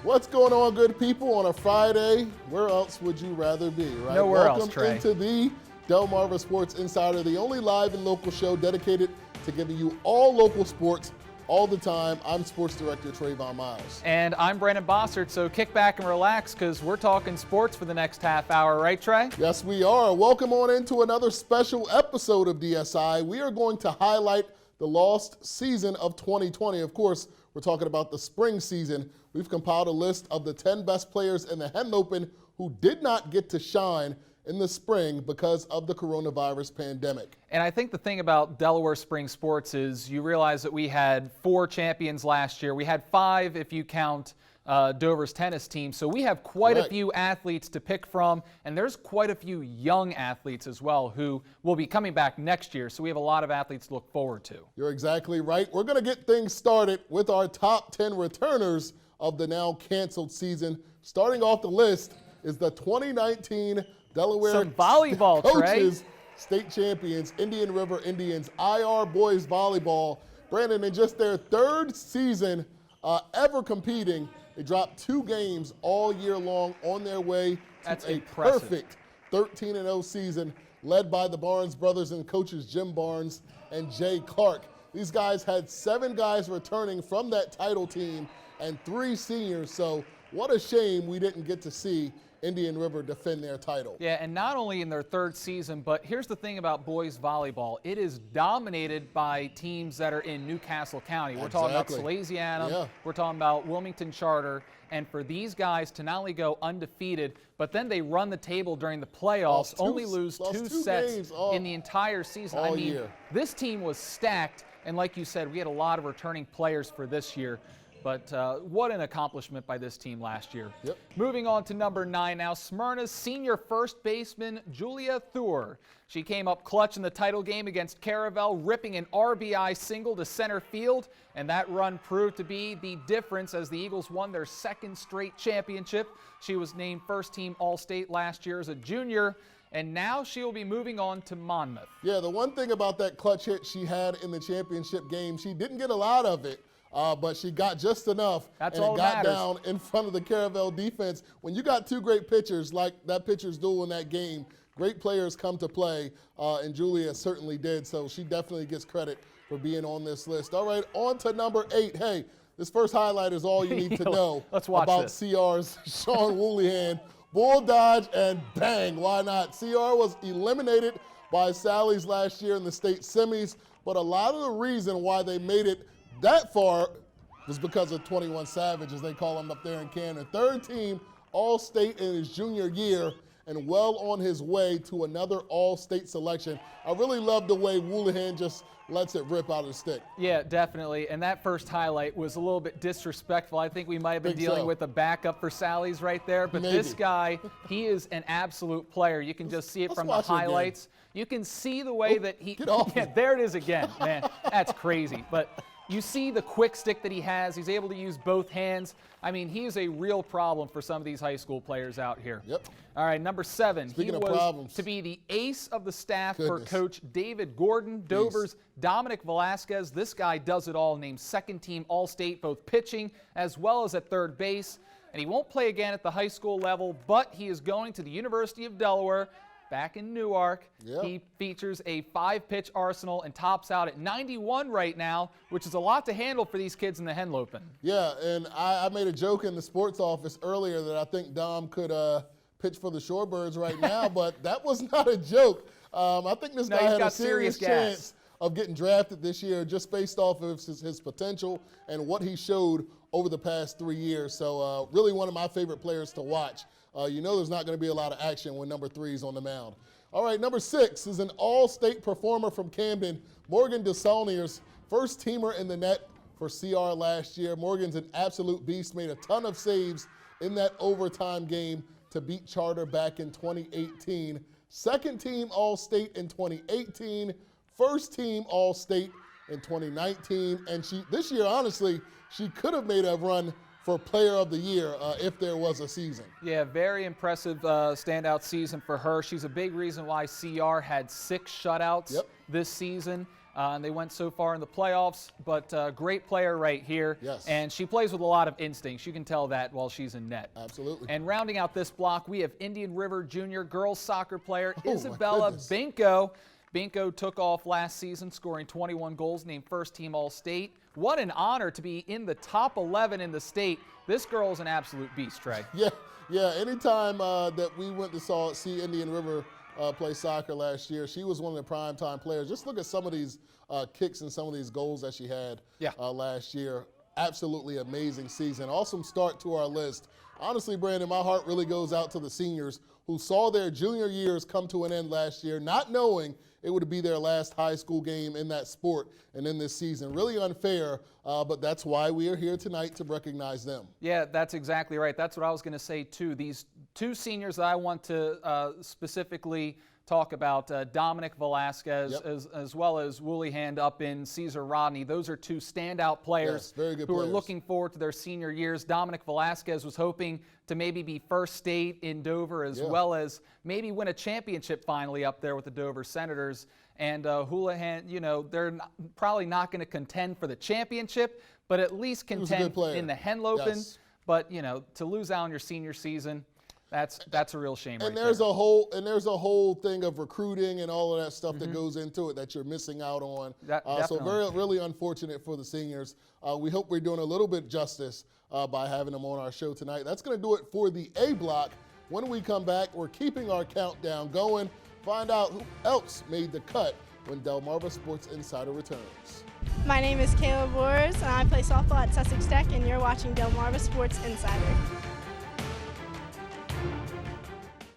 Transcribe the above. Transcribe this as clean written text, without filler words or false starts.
What's going on, good people, on a Friday? Where else would you rather be, right? Nowhere Welcome else, Trey. into the Delmarva Sports Insider, the only live and local show dedicated to giving you all local sports all the time. I'm Sports Director Trayvon Miles. And I'm Brandon Bossert, so kick back and relax because we're talking sports for the next half hour, right, Trey? Yes, we are. Welcome on into another special episode of DSI. We are going to highlight the lost season of 2020. Of course, we're talking about the spring season. We've compiled a list of the 10 best players in the Henlopen who did not get to shine in the spring because of the coronavirus pandemic. And I think the thing about Delaware spring sports is you realize that we had 4 champions last year. We had 5 if you count Dover's tennis team. So we have quite a few athletes to pick from, and there's quite a few young athletes as well who will be coming back next year. So we have a lot of athletes to look forward to. You're exactly right. We're going to get things started with our top 10 returners of the now canceled season. Starting off the list is the 2019 Delaware Some volleyball, coaches, Trey. state champions, Indian River Indians, IR boys volleyball. Brandon, in just their 3rd season ever competing, they dropped 2 games all year long on their way to perfect 13-0 season led by the Barnes brothers and coaches Jim Barnes and Jay Clark. These guys had 7 guys returning from that title team and 3 seniors, so what a shame we didn't get to see Indian River defend their title. Yeah, and not only in their 3rd season, but here's the thing about boys volleyball. It is dominated by teams that are in Newcastle County. We're talking about Salesianum, we're talking about Wilmington Charter, and for these guys to not only go undefeated, but then they run the table during the playoffs, only lose 2 sets in the entire season. I mean, this team was stacked, and like you said, we had a lot of returning players for this year. But what an accomplishment by this team last year. Moving on to number 9 now, Smyrna's senior first baseman, Julia Thur. She came up clutch in the title game against Caravel, ripping an RBI single to center field, and that run proved to be the difference as the Eagles won their 2nd straight championship. She was named first team All-State last year as a junior, and now she will be moving on to Monmouth. Yeah, the one thing about that clutch hit she had in the championship game, she didn't get a lot of it. But she got just enough, and it got down in front of the Caravel defense. When you got 2 great pitchers like that pitcher's duel in that game, great players come to play, and Julia certainly did, so she definitely gets credit for being on this list. All right, on to number 8. Hey, this first highlight is all you need to know about CR's Sean Wooleyhand. Bull dodge and bang, why not? CR was eliminated by Sally's last year in the state semis, but a lot of the reason why they made it that far was because of 21 Savage, as they call him up there in Canada. 3rd team All-State in his junior year and well on his way to another All-State selection. I really love the way Wooleyhand just lets it rip out of the stick. Yeah, definitely. And that first highlight was a little bit disrespectful. I think we might have been dealing with a backup for Sally's right there. But this guy, he is an absolute player. You can just see it from the highlights. You can see the way that he – there it is again, man. That's crazy. But you see the quick stick that he has. He's able to use both hands. I mean, he is a real problem for some of these high school players out here. All right, number 7. Speaking of problems, to be the ace of the staff for Coach David Gordon, Dover's Dominic Velazquez. This guy does it all, named 2nd team All-State, both pitching as well as at 3rd base. And he won't play again at the high school level, but he is going to the University of Delaware back in Newark. He features a 5-pitch arsenal and tops out at 91 right now, which is a lot to handle for these kids in the Henlopen. Yeah, and I made a joke in the sports office earlier that I think Dom could pitch for the Shorebirds right now, but that was not a joke. I think this guy had a serious chance of getting drafted this year just based off of his potential and what he showed over the past 3 years. So really one of my favorite players to watch. You know there's not going to be a lot of action when number 3 is on the mound. All right, number 6 is an All-State performer from Camden, Morgan Desaulniers, first teamer in the net for CR last year. Morgan's an absolute beast, made a ton of saves in that overtime game to beat Charter back in 2018. 2nd team All-State in 2018, 1st team All-State in 2019. And this year, honestly, she could have made a run for Player of the Year if there was a season. Yeah, very impressive standout season for her. She's a big reason why CR had 6 shutouts this season. And they went so far in the playoffs, but great player right here. Yes. And she plays with a lot of instincts. You can tell that while she's in net. Absolutely. And rounding out this block, we have Indian River Junior girls soccer player Oh, Isabella Binko. Binko took off last season, scoring 21 goals, named first team All-State. What an honor to be in the top 11 in the state. This girl is an absolute beast, Trey. Yeah. Anytime that we went to see Indian River play soccer last year, she was one of the primetime players. Just look at some of these kicks and some of these goals that she had last year. Absolutely amazing season. Awesome start to our list. Honestly, Brandon, my heart really goes out to the seniors who saw their junior years come to an end last year, not knowing it would be their last high school game in that sport and in this season. Really unfair, but that's why we are here tonight to recognize them. Yeah, that's exactly right. That's what I was going to say, too. These two seniors that I want to specifically talk about, Dominic Velazquez, as well as Wooleyhand up in Cesar Rodney. Those are two standout players who are looking forward to their senior years. Dominic Velazquez was hoping to maybe be first state in Dover, as well as maybe win a championship finally up there with the Dover Senators. And Wooleyhand, you know, they're probably not going to contend for the championship, but at least contend in the Henlopen. Yes. But, you know, to lose out on your senior season, that's a real shame. And there's a whole thing of recruiting and all of that stuff that goes into it that you're missing out on. So really unfortunate for the seniors. We hope we're doing a little bit justice by having them on our show tonight. That's going to do it for the A block. When we come back, we're keeping our countdown going. Find out who else made the cut when Delmarva Sports Insider returns. My name is Kayla Boers, and I play softball at Sussex Tech, and you're watching Delmarva Sports Insider.